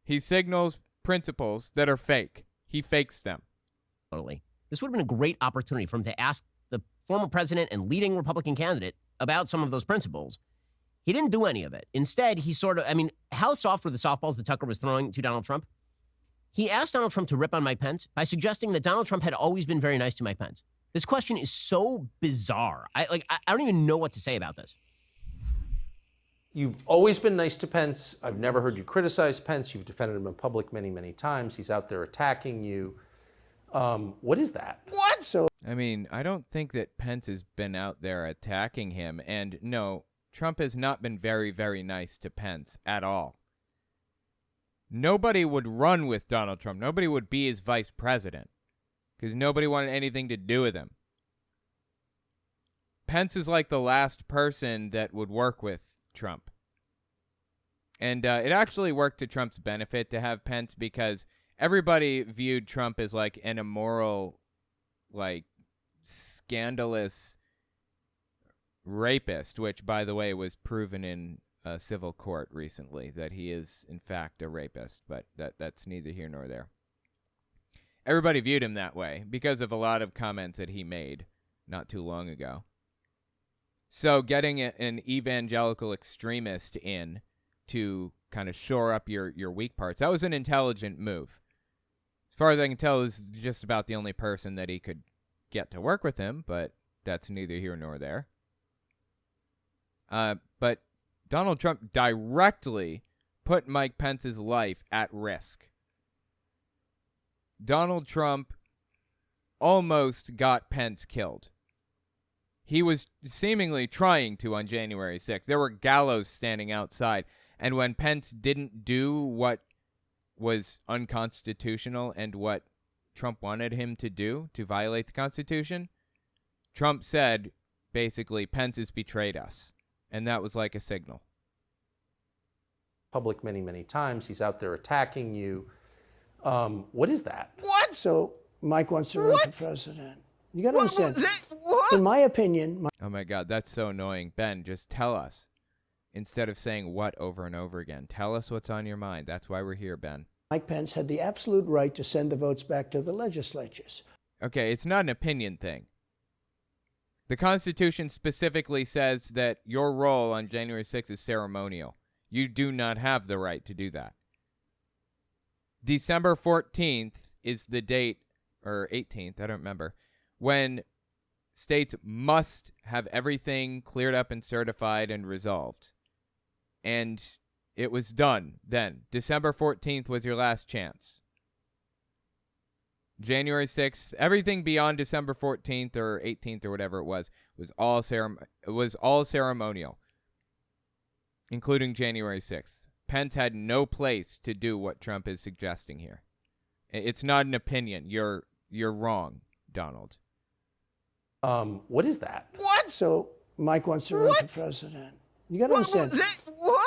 He signals principles that are fake. He fakes them. Totally. This would have been a great opportunity for him to ask the former president and leading Republican candidate about some of those principles. He didn't do any of it. Instead, he how soft were the softballs that Tucker was throwing to Donald Trump? He asked Donald Trump to rip on Mike Pence by suggesting that Donald Trump had always been very nice to Mike Pence. This question is so bizarre. I don't even know what to say about this. You've always been nice to Pence. I've never heard you criticize Pence. You've defended him in public many, many times. He's out there attacking you. What is that? What? So I mean, I don't think that Pence has been out there attacking him. And no, Trump has not been very, very nice to Pence at all. Nobody would run with Donald Trump. Nobody would be his vice president because nobody wanted anything to do with him. Pence is like the last person that would work with Trump. And it actually worked to Trump's benefit to have Pence because everybody viewed Trump as like an immoral, like scandalous rapist, which, by the way, was proven in a civil court recently that he is, in fact, a rapist. But that's neither here nor there. Everybody viewed him that way because of a lot of comments that he made not too long ago. So getting an evangelical extremist in to kind of shore up your weak parts, that was an intelligent move. As far as I can tell, it was just about the only person that he could get to work with him, but that's neither here nor there. But Donald Trump directly put Mike Pence's life at risk. Donald Trump almost got Pence killed. He was seemingly trying to on January 6th. There were gallows standing outside. And when Pence didn't do what was unconstitutional and what Trump wanted him to do to violate the Constitution, Trump said, basically, Pence has betrayed us. And that was like a signal. Public many, many times. He's out there attacking you. What is that? What? So Mike wants to run for president. You got to understand. In my opinion, oh my God, that's so annoying. Ben, just tell us. Instead of saying what over and over again, tell us what's on your mind. That's why we're here, Ben. Mike Pence had the absolute right to send the votes back to the legislatures. Okay, it's not an opinion thing. The Constitution specifically says that your role on January 6th is ceremonial. You do not have the right to do that. December 14th is the date, or 18th, I don't remember, when states must have everything cleared up and certified and resolved. And it was done then. December 14th was your last chance. January 6th, everything beyond December 14th or 18th or whatever it was all ceremonial, including January 6th. Pence had no place to do what Trump is suggesting here. It's not an opinion. You're wrong, Donald. What is that? What? So Mike wants to run for president. You got to understand.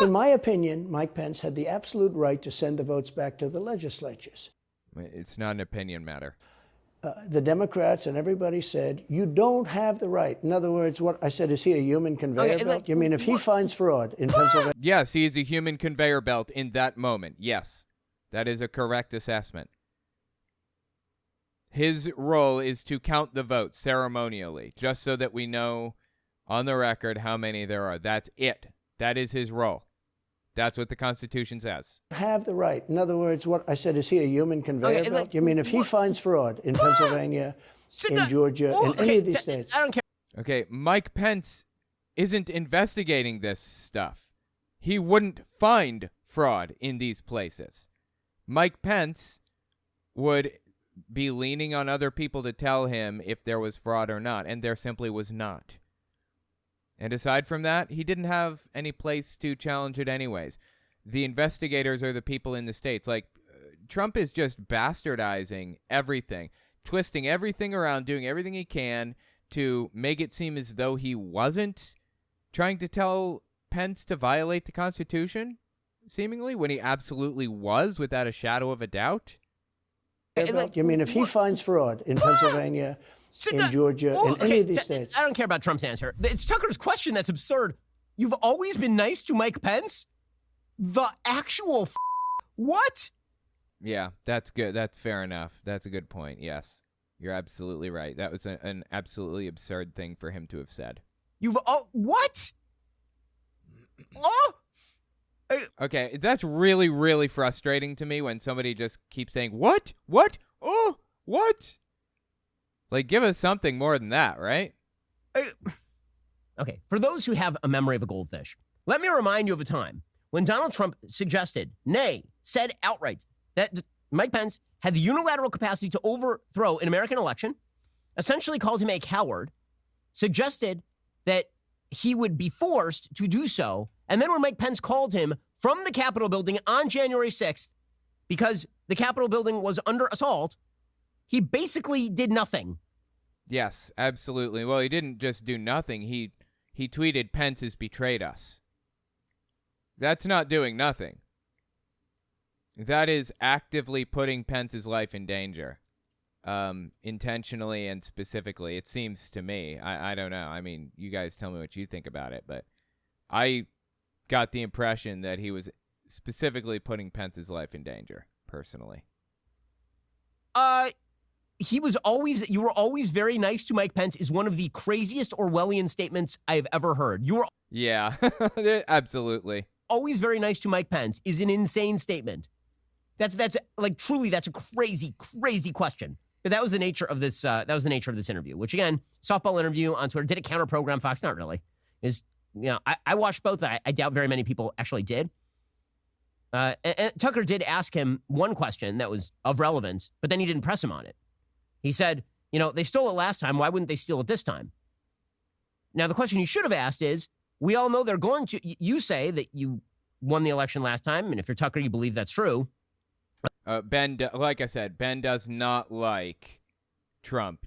In my opinion, Mike Pence had the absolute right to send the votes back to the legislatures. It's not an opinion matter. The Democrats and everybody said, you don't have the right. In other words, what I said, is he a human conveyor belt? You mean if he finds fraud in Pennsylvania? Yes, he is a human conveyor belt in that moment. Yes, that is a correct assessment. His role is to count the votes ceremonially, just so that we know on the record how many there are. That's it. That is his role. That's what the Constitution says. Have the right. In other words, what I said, is he a human conveyor belt? You mean if he finds fraud in Pennsylvania, in Georgia, in any of these states? I don't care. Okay, Mike Pence isn't investigating this stuff. He wouldn't find fraud in these places. Mike Pence would be leaning on other people to tell him if there was fraud or not, and there simply was not. And aside from that, he didn't have any place to challenge it anyways. The investigators are the people in the states. Like, Trump is just bastardizing everything twisting everything around, doing everything he can to make it seem as though he wasn't trying to tell Pence to violate the Constitution, seemingly, when he absolutely was, without a shadow of a doubt. You mean if he finds fraud in Pennsylvania, in Georgia, in any of these states? I don't care about Trump's answer. It's Tucker's question that's absurd. You've always been nice to Mike Pence? The actual what? Yeah, that's good. That's fair enough. That's a good point. Yes, you're absolutely right. That was an absolutely absurd thing for him to have said. What? Oh! Okay, that's really, really frustrating to me when somebody just keeps saying, what? What? Oh, what? Like, give us something more than that, right? Okay, for those who have a memory of a goldfish, let me remind you of a time when Donald Trump suggested, nay, said outright, that Mike Pence had the unilateral capacity to overthrow an American election, essentially called him a coward, suggested that he would be forced to do so, and then when Mike Pence called him from the Capitol building on January 6th, because the Capitol building was under assault, he basically did nothing. Yes, absolutely. Well, he didn't just do nothing. He tweeted, Pence has betrayed us. That's not doing nothing. That is actively putting Pence's life in danger, intentionally and specifically, it seems to me. I don't know. I mean, you guys tell me what you think about it, but I got the impression that he was specifically putting Pence's life in danger, personally. You were always very nice to Mike Pence is one of the craziest Orwellian statements I've ever heard. Yeah, absolutely. Always very nice to Mike Pence is an insane statement. That's like truly, that's a crazy, crazy question. But that was the nature of this. That was the nature of this interview, which again, softball interview on Twitter. Did it counter program Fox? Not really. I watched both, but I doubt very many people actually did. And Tucker did ask him one question that was of relevance, but then he didn't press him on it. He said, they stole it last time. Why wouldn't they steal it this time? Now, the question you should have asked is, we all know they're going to. You say that you won the election last time, and if you're Tucker, you believe that's true. Ben, like I said, Ben does not like Trump,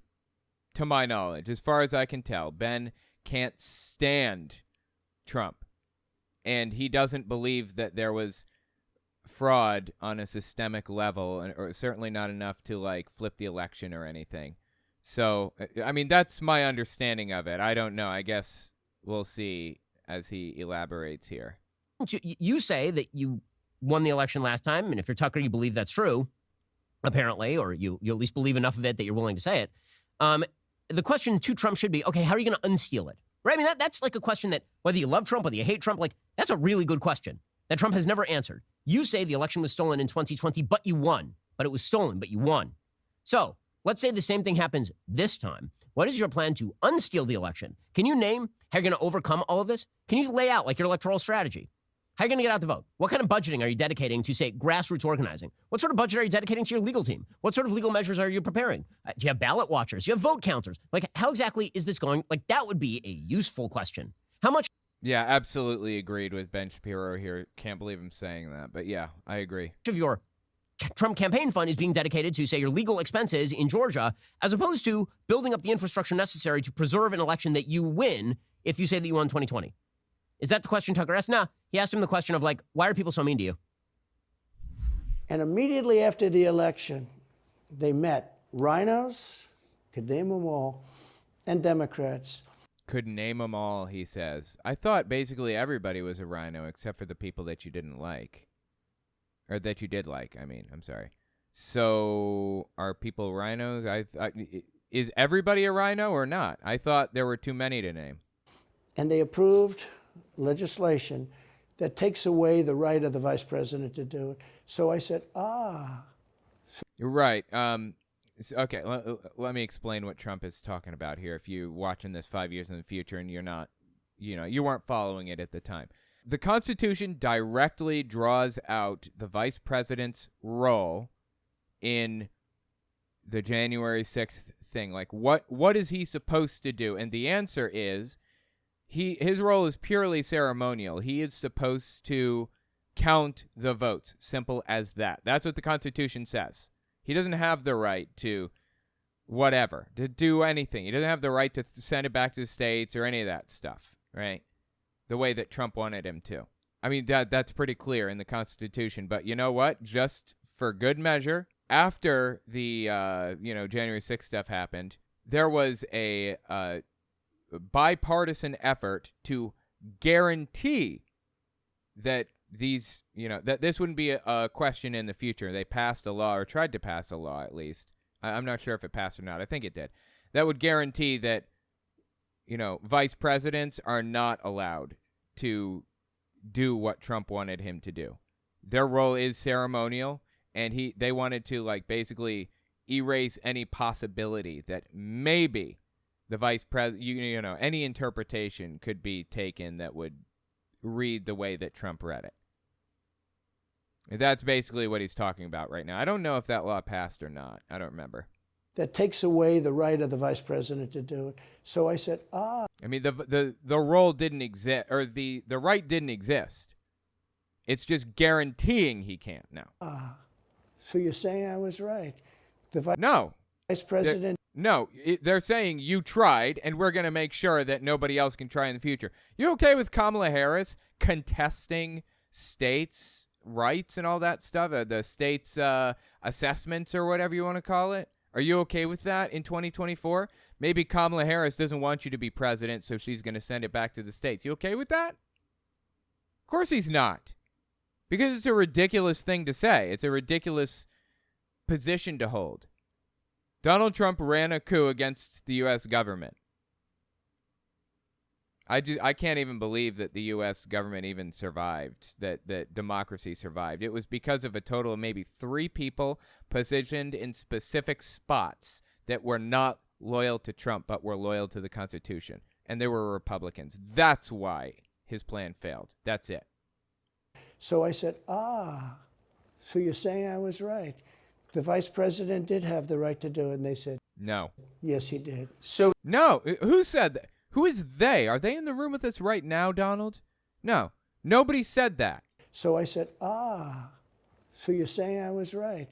to my knowledge. As far as I can tell, Ben can't stand Trump. And he doesn't believe that there was fraud on a systemic level, or certainly not enough to, like, flip the election or anything. So, I mean, that's my understanding of it. I don't know. I guess we'll see as he elaborates here. You say that you won the election last time, and if you're Tucker, you believe that's true, apparently, or you at least believe enough of it that you're willing to say it. The question to Trump should be, okay, how are you going to unsteal it? Right? I mean, that's like a question that whether you love Trump, whether you hate Trump, like, that's a really good question that Trump has never answered. You say the election was stolen in 2020, but you won. But it was stolen, but you won. So let's say the same thing happens this time. What is your plan to unsteal the election? Can you name how you're going to overcome all of this? Can you lay out, like, your electoral strategy? How are you going to get out the vote? What kind of budgeting are you dedicating to, say, grassroots organizing? What sort of budget are you dedicating to your legal team? What sort of legal measures are you preparing? Do you have ballot watchers? Do you have vote counters? Like, how exactly is this going? Like, that would be a useful question. How much? Yeah, absolutely agreed with Ben Shapiro here. Can't believe I'm saying that. But yeah, I agree. Of your Trump campaign fund is being dedicated to, say, your legal expenses in Georgia, as opposed to building up the infrastructure necessary to preserve an election that you win if you say that you won 2020. Is that the question Tucker asked? No. He asked him the question of, like, why are people so mean to you? And immediately after the election, they met rhinos, could name them all, and Democrats. Could name them all, he says. I thought basically everybody was a rhino except for the people that you didn't like. Or that you did like, I'm sorry. So, are people rhinos? Is everybody a rhino or not? I thought there were too many to name. And they approved legislation that takes away the right of the vice president to do it. So I said, You're right. Okay, let me explain what Trump is talking about here. If you're watching this 5 years in the future and you're not, you weren't following it at the time. The Constitution directly draws out the vice president's role in the January 6th thing. Like, what is he supposed to do? And the answer is, his role is purely ceremonial. He is supposed to count the votes. Simple as that. That's what the Constitution says. He doesn't have the right to whatever, to do anything. He doesn't have the right to send it back to the states or any of that stuff, right? The way that Trump wanted him to. I mean, that's pretty clear in the Constitution. But you know what? Just for good measure, after the January 6th stuff happened, there was a bipartisan effort to guarantee that these, that this wouldn't be a question in the future. They passed a law, or tried to pass a law at least. I'm not sure if it passed or not. I think it did. That would guarantee that, vice presidents are not allowed to do what Trump wanted him to do. Their role is ceremonial, and they wanted to basically erase any possibility that maybe the vice president, any interpretation could be taken that would read the way that Trump read it. That's basically what he's talking about right now. I don't know if that law passed or not. I don't remember. That takes away the right of the vice president to do it. So I said, I mean, the role didn't exist, or the right didn't exist. It's just guaranteeing he can't now. So you're saying I was right? No. Vice president? They're saying you tried, and we're going to make sure that nobody else can try in the future. You okay with Kamala Harris contesting states' rights and all that stuff, the states' assessments or whatever you want to call it? Are you okay with that in 2024? Maybe Kamala Harris doesn't want you to be president, so she's going to send it back to the states. You okay with that? Of course he's not. Because it's a ridiculous thing to say. It's a ridiculous position to hold. Donald Trump ran a coup against the U.S. government. I can't even believe that the U.S. government even survived, that democracy survived. It was because of a total of maybe 3 people positioned in specific spots that were not loyal to Trump, but were loyal to the Constitution. And they were Republicans. That's why his plan failed. That's it. So I said, so you're saying I was right. The vice president did have the right to do it. And they said, no. Yes, he did. So no, who said that? Who is they? Are they in the room with us right now, Donald? No, nobody said that. So I said, so you're saying I was right.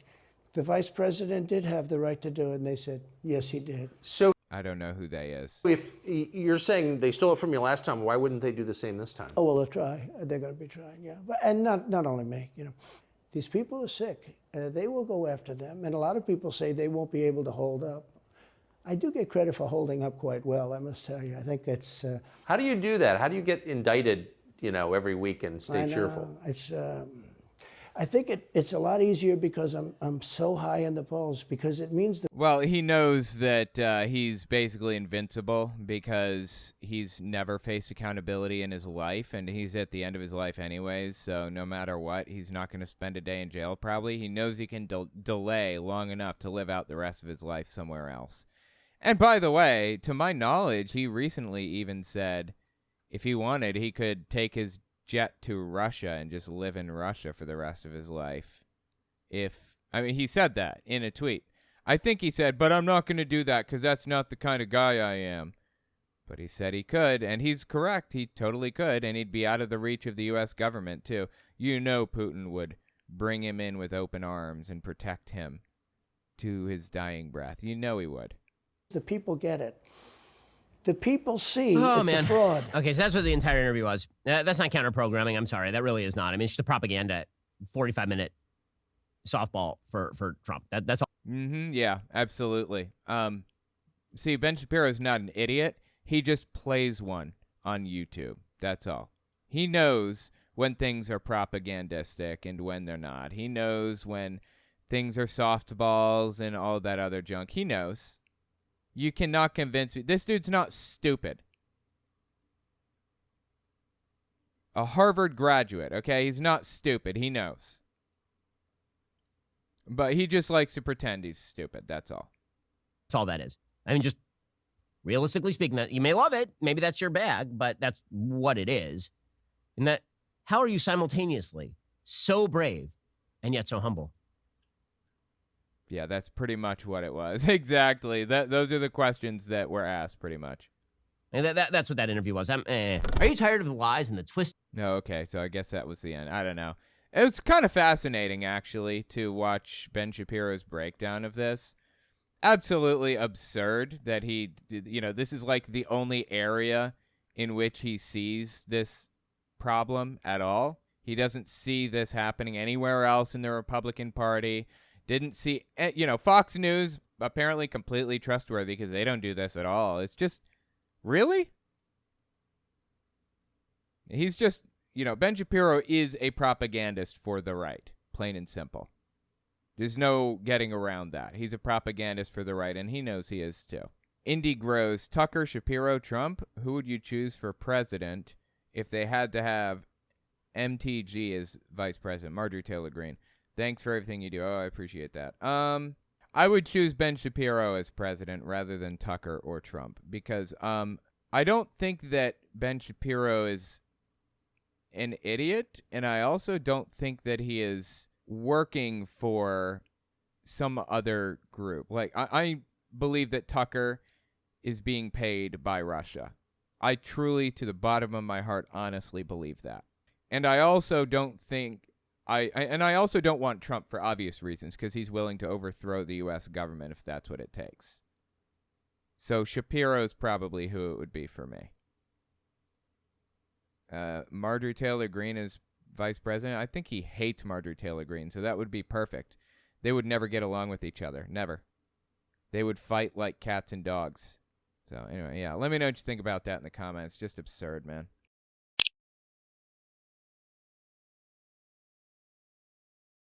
The vice president did have the right to do it. And they said, yes, he did. So I don't know who they is. If you're saying they stole it from you last time, why wouldn't they do the same this time? Oh, well, they'll try. They're going to be trying, yeah. And not only me, These people are sick. They will go after them. And a lot of people say they won't be able to hold up. I do get credit for holding up quite well, I must tell you. I think it's... How do you do that? How do you get indicted, every week and stay cheerful? I think it's a lot easier because I'm so high in the polls, because it means that... Well, he knows that he's basically invincible because he's never faced accountability in his life, and he's at the end of his life anyways, so no matter what, he's not going to spend a day in jail probably. He knows he can delay long enough to live out the rest of his life somewhere else. And by the way, to my knowledge, he recently even said if he wanted, he could take his jet to Russia and just live in Russia for the rest of his life. He said that in a tweet. I think he said, but I'm not going to do that because that's not the kind of guy I am. But he said he could, and he's correct. He totally could, and he'd be out of the reach of the U.S. government, too. Putin would bring him in with open arms and protect him to his dying breath. He would. The people get it. The people see it's a fraud. Okay, so that's what the entire interview was. That's not counter-programming. I'm sorry. That really is not. It's just a propaganda 45-minute softball for Trump. That's all. Yeah, absolutely. See, Ben Shapiro's not an idiot. He just plays one on YouTube. That's all. He knows when things are propagandistic and when they're not. He knows when things are softballs and all that other junk. He knows. You cannot convince me. This dude's not stupid. A Harvard graduate, okay? He's not stupid. He knows. But he just likes to pretend he's stupid. That's all. That's all that is. Just realistically speaking, that you may love it. Maybe that's your bag, but that's what it is. And that, how are you simultaneously so brave and yet so humble? Yeah, that's pretty much what it was. Exactly. Those are the questions that were asked, pretty much. And that's what that interview was. Are you tired of the lies and the twist? No, okay, so I guess that was the end. I don't know. It was kind of fascinating, actually, to watch Ben Shapiro's breakdown of this. absolutely absurd that he, this is like the only area in which he sees this problem at all. He doesn't see this happening anywhere else in the Republican Party. Didn't see, Fox News apparently completely trustworthy because they don't do this at all. It's just, really? He's just, Ben Shapiro is a propagandist for the right, plain and simple. There's no getting around that. He's a propagandist for the right, and he knows he is too. Indy Gross, Tucker, Shapiro, Trump, who would you choose for president if they had to have MTG as vice president? Marjorie Taylor Greene. Thanks for everything you do. Oh, I appreciate that. I would choose Ben Shapiro as president rather than Tucker or Trump because I don't think that Ben Shapiro is an idiot, and I also don't think that he is working for some other group. Like, I believe that Tucker is being paid by Russia. I truly, to the bottom of my heart, honestly believe that. And I also don't think I also don't want Trump for obvious reasons because he's willing to overthrow the U.S. government if that's what it takes. So Shapiro's probably who it would be for me. Marjorie Taylor Greene is vice president. I think he hates Marjorie Taylor Greene, so that would be perfect. They would never get along with each other. Never. They would fight like cats and dogs. So anyway, yeah, let me know what you think about that in the comments. Just absurd, man.